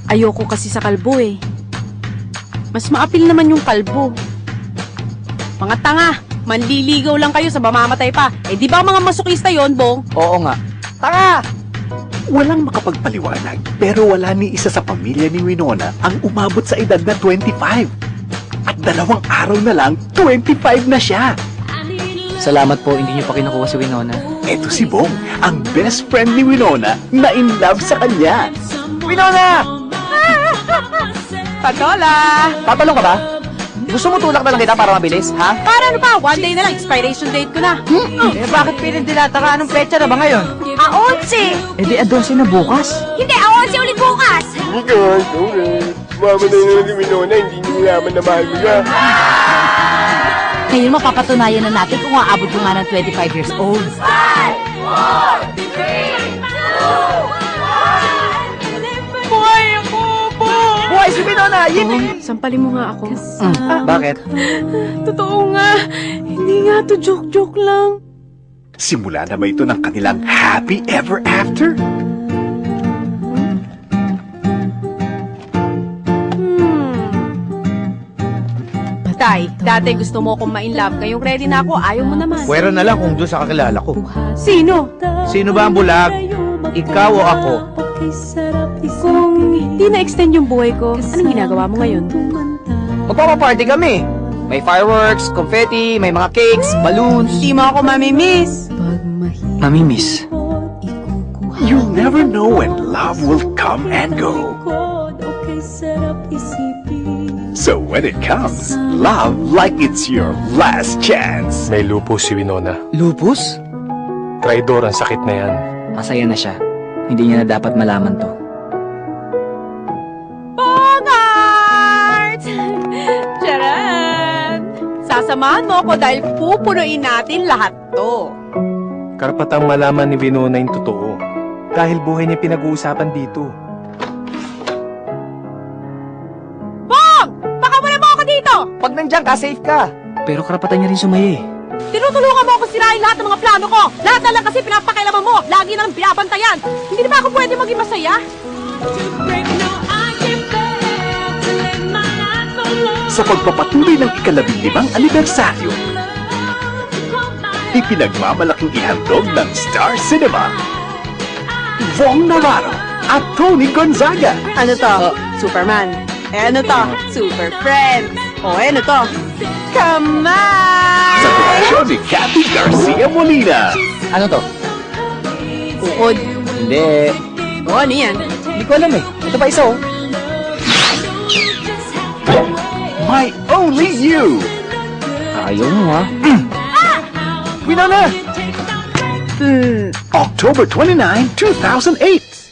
Ayoko kasi sa kalbo eh. Mas maapil naman yung kalbo. Mga tanga, manliligaw lang kayo sa mamamatay pa. Eh di ba mga masokista yon, Bong? Oo nga. Tanga! Walang makapagpaliwanag, pero wala ni isa sa pamilya ni Winona ang umabot sa edad na 25. At 2 araw na lang, 25 na siya. Salamat po, hindi niyo pa kinukuha si Winona. Eto si Bong, ang best friend ni Winona na in love sa kanya. Winona! Patola! Tatalong ka ba? Gusto mo tulak na lang kita para mabilis, ha? Para ano pa? One day na lang, expiration date ko na. Eh, bakit piling dinataka? Anong petsa na ba ngayon? 11! Eh, di 12 na bukas. Hindi, 11 ulit bukas! Guys, mama na yun ni Winona, hindi niyo yaman na mahal mo siya. Ngayon mapapatunayan na natin kung aabot ko nga ng 25 years old. 5, 4, 3, 2, 1! Buhay ako, Bong! Buhay si Winona! Yippee! Sampalin mo nga ako. Bakit? Totoo nga. Hindi nga to joke-joke lang. Simula na ba ito ng kanilang happy ever after? Tay, dati gusto mo akong ma-inlove. Ngayong ready na ako, ayaw mo naman. Pwera na lang kung doon sa kakilala ko. Sino? Sino ba ang bulag? Ikaw o ako? Kung hindi na-extend yung buhay ko, anong ginagawa mo ngayon? Magpapaparty kami. May fireworks, confetti, may mga cakes, balloons. Hindi mo ako mamimiss. Mamimiss. You'll never know when love will come and go. So when it comes, love like it's your last chance. May lupus si Winona. Lupus? Traidor ang sakit na yan. Masaya na siya. Hindi niya na dapat malaman to. Bongart! Charan! Sasamahan mo ako dahil pupunuin natin lahat to. Karapatang malaman ni Winona yung totoo. Dahil buhay niya pinag-uusapan dito. Bong! Pakawalan mo ako dito! Pag nandiyan ka, safe ka. Pero karapatan niya rin sumaya eh. Tinutulungan mo ako sirain lahat ng mga plano ko. Lahat na lang kasi pinapakailaman mo. Lagi nang binabantayan. Hindi na ba ako pwede maging masaya? Sa pagpapatuloy ng ika-15 anibersaryo, ipinagmamalaking ihandog ng Star Cinema, Vong Navarro at Tony Gonzaga. Ano to? Superman. Eh ano to? Super Friends. O ano to? Come on! Sa direksyon ni Cathy Garcia Molina. Ano to? Uod. Hindi. O ano yan? Hindi ko alam eh. Ito pa isa oh. My Only You. Ayaw mo ha. Winona! October 29, 2008.